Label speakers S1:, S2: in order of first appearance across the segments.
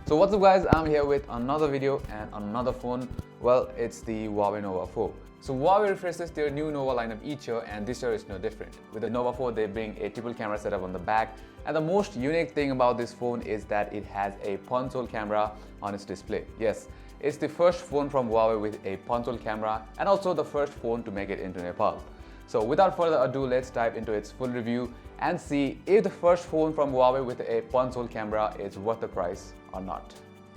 S1: So what's up guys, I'm here with another video and another phone. Well, it's the Huawei Nova 4. So Huawei refreshes their new Nova lineup each year, and this year is no different. With the Nova 4 they bring a triple camera setup on the back, and the most unique thing about this phone is that it has a punch-hole camera on its display. Yes, it's the first phone from Huawei with a punch-hole camera, and also the first phone to make it into Nepal. So without further ado, let's dive into its full review and see if the first phone from Huawei with a punch-hole camera is worth the price or not.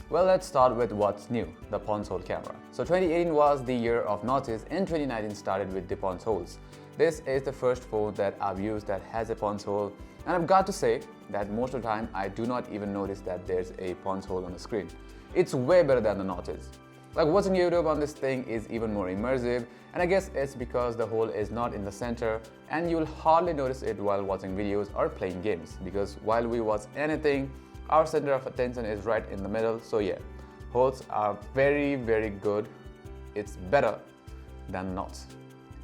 S1: Well, let's start with what's new, the punch-hole camera. So 2018 was the year of notches and 2019 started with the punch holes. This is the first phone that I've used that has a punch hole, and I've got to say that most of the time I do not even notice that there's a punch hole on the screen. It's way better than the notches. Like watching YouTube on this thing is even more immersive, and I guess it's because the hole is not in the center and you will hardly notice it while watching videos or playing games, because while we watch anything, our center of attention is right in the middle. So yeah, holes are very good. It's better than knots.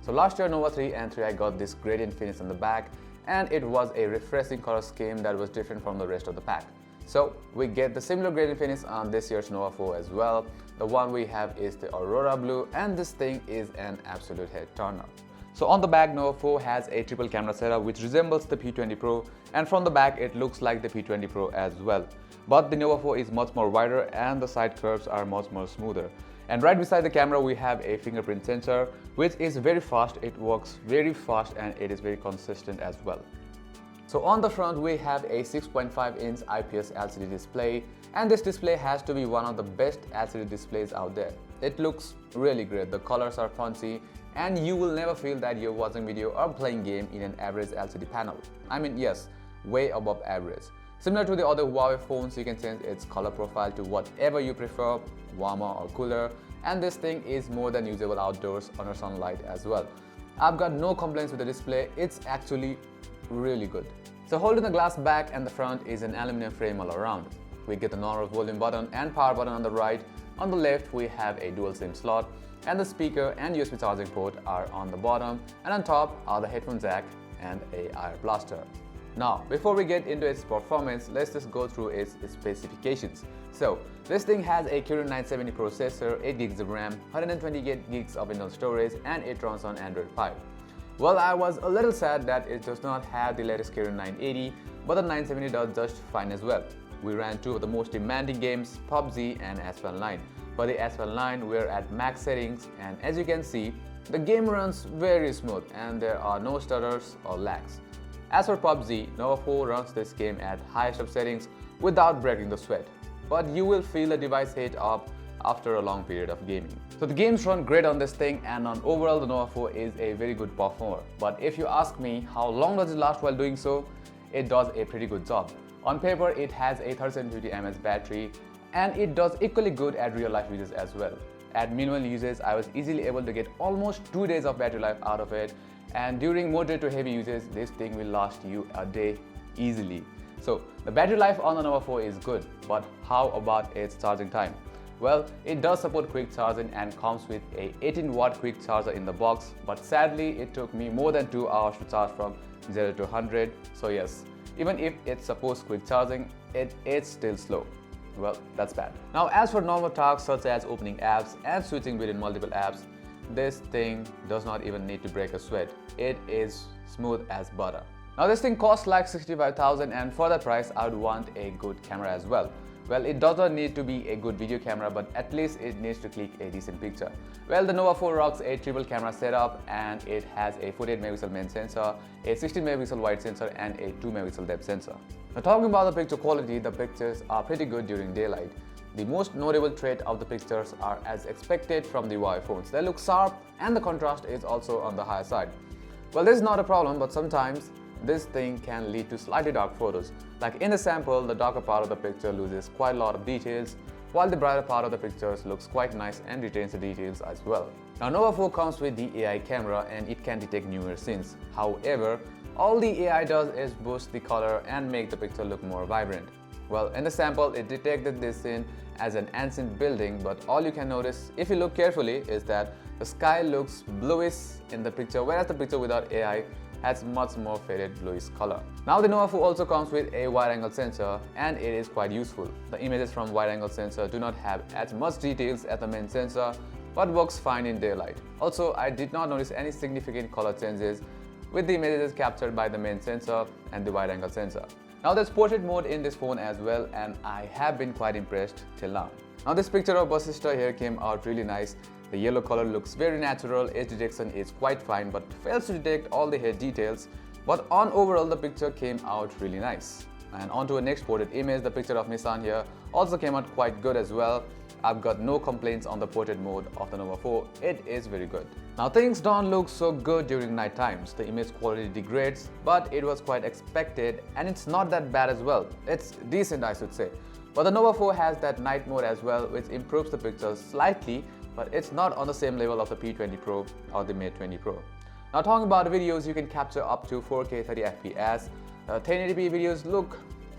S1: So last year Nova 3 and 3 I got this gradient finish on the back, and it was a refreshing color scheme that was different from the rest of the pack. So we get the similar gradient finish on this year's Nova 4 as well. The one we have is the Aurora blue, and this thing is an absolute head turner. So on the back, Nova 4 has a triple camera setup which resembles the P20 Pro, and from the back it looks like the P20 Pro as well. But the Nova 4 is much more wider and the side curves are much more smoother. And right beside the camera we have a fingerprint sensor which is very fast. It works very fast and it is very consistent as well. So on the front we have a 6.5-inch IPS LCD display, and this display has to be one of the best LCD displays out there. It looks really great, the colors are punchy, and you will never feel that you're watching video or playing game in an average LCD panel. I mean, yes, way above average. Similar to the other Huawei phones, you can change its color profile to whatever you prefer, warmer or cooler, and this thing is more than usable outdoors under sunlight as well. I've got no complaints with the display, it's actually really good. So holding the glass back and the front is an aluminum frame all around. We get the normal volume button and power button on the right. On the left we have a dual SIM slot, and the speaker and USB charging port are on the bottom, and on top are the headphone jack and a air blaster. Now before we get into its performance, let's just go through its specifications. So this thing has a Kirin 970 processor, 8GB of RAM, 128GB of internal storage, and it runs on Android Pie. Well, I was a little sad that it does not have the latest Kirin 980, but the 970 does just fine as well. We ran two of the most demanding games, PUBG and Asphalt 9. For the Asphalt 9, we're at max settings, and as you can see, the game runs very smooth and there are no stutters or lags. As for PUBG, Nova 4 runs this game at highest of settings without breaking the sweat, but you will feel the device heat up after a long period of gaming. So the games run great on this thing, and on overall the Nova 4 is a very good performer. But if you ask me how long does it last while doing so, it does a pretty good job. On paper it has a 3750 mAh battery, and it does equally good at real life uses as well. At minimal uses I was easily able to get almost 2 days of battery life out of it, and during moderate to heavy uses this thing will last you a day easily. So the battery life on the Nova 4 is good, but how about its charging time? Well, it does support quick charging and comes with a 18-watt quick charger in the box, but sadly it took me more than 2 hours to charge from 0 to 100. So yes, even if it supports quick charging, it is still slow. Well, that's bad. Now as for normal tasks such as opening apps and switching between multiple apps, this thing does not even need to break a sweat. It is smooth as butter. Now this thing costs like 65,000, and for that price I would want a good camera as well. Well, it does not need to be a good video camera, but at least it needs to click a decent picture. Well, the Nova 4 rocks a triple camera setup, and it has a 48MP main sensor, a 16MP wide sensor, and a 2MP depth sensor. Now talking about the picture quality, the pictures are pretty good during daylight. The most notable trait of the pictures are as expected from the Huawei phones. They look sharp and the contrast is also on the higher side. Well, this is not a problem, but sometimes this thing can lead to slightly dark photos. Like in the sample, the darker part of the picture loses quite a lot of details, while the brighter part of the pictures looks quite nice and retains the details as well. Now Nova 4 comes with the AI camera and it can detect newer scenes. However, all the AI does is boost the color and make the picture look more vibrant. Well, in the sample, it detected this scene as an ancient building, but all you can notice if you look carefully is that the sky looks bluish in the picture, whereas the picture without AI has much more faded bluish color. Now the Nova 4 also comes with a wide angle sensor and it is quite useful. The images from wide angle sensor do not have as much details as the main sensor but works fine in daylight. Also, I did not notice any significant color changes with the images captured by the main sensor and the wide angle sensor. Now there's portrait mode in this phone as well and I have been quite impressed till now. Now this picture of bus sister here came out really nice. The yellow color looks very natural, edge detection is quite fine but fails to detect all the hair details. But on overall the picture came out really nice. And onto a next portrait image, the picture of Nissan here also came out quite good as well. I've got no complaints on the portrait mode of the Nova 4, it is very good. Now things don't look so good during night times, the image quality degrades, but it was quite expected and it's not that bad as well, it's decent I should say. But the Nova 4 has that night mode as well which improves the pictures slightly, but it's not on the same level of the P20 Pro or the Mate 20 Pro. Now talking about videos, you can capture up to 4K 30 FPS, 1080p videos look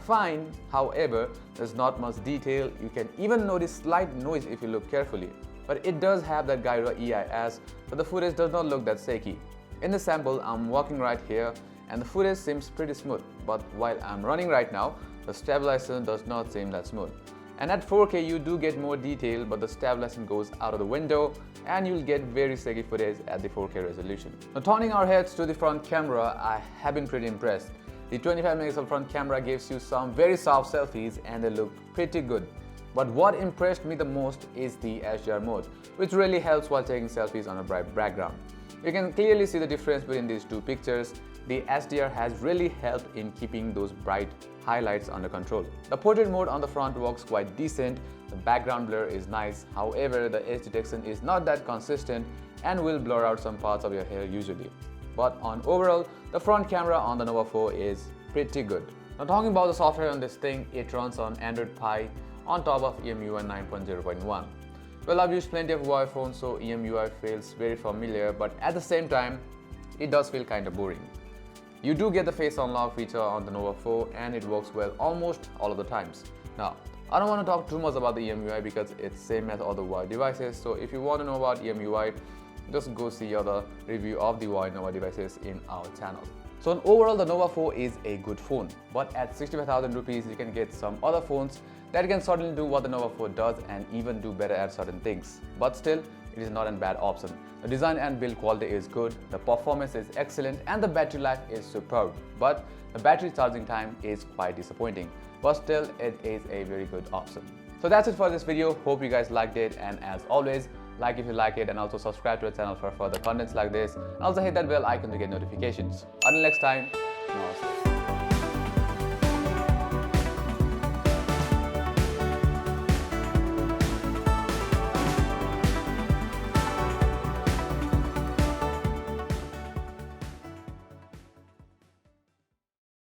S1: fine, however, there's not much detail. You can even notice slight noise if you look carefully. But it does have that gyro EIS, but the footage does not look that shaky. In the sample, I'm walking right here and the footage seems pretty smooth. But while I'm running right now, the stabilization does not seem that smooth. And at 4K, you do get more detail, but the stabilization goes out of the window and you'll get very shaky footage at the 4K resolution. Now turning our heads to the front camera, I have been pretty impressed. The 25 megapixel front camera gives you some very soft selfies and they look pretty good. But what impressed me the most is the HDR mode, which really helps while taking selfies on a bright background. You can clearly see the difference between these two pictures. The HDR has really helped in keeping those bright highlights under control. The portrait mode on the front works quite decent, the background blur is nice, however the edge detection is not that consistent and will blur out some parts of your hair usually. But on overall, the front camera on the Nova 4 is pretty good. Now talking about the software on this thing, it runs on Android Pie on top of EMUI 9.0.1. Well, I've used plenty of Huawei phones, so EMUI feels very familiar, but at the same time, it does feel kind of boring. You do get the face unlock feature on the Nova 4 and it works well almost all of the times. Now, I don't want to talk too much about the EMUI because it's same as all the Huawei devices, so if you want to know about EMUI, just go see other review of the Huawei Nova devices in our channel. So in overall, the Nova 4 is a good phone, but at 65,000 rupees you can get some other phones that can certainly do what the Nova 4 does and even do better at certain things. But still, it is not a bad option. The design and build quality is good, the performance is excellent and the battery life is superb. But the battery charging time is quite disappointing. But still, it is a very good option. So that's it for this video. Hope you guys liked it, and as always, like if you like it and also subscribe to the channel for further contents like this, and also hit that bell icon to get notifications. Until next time, namaste.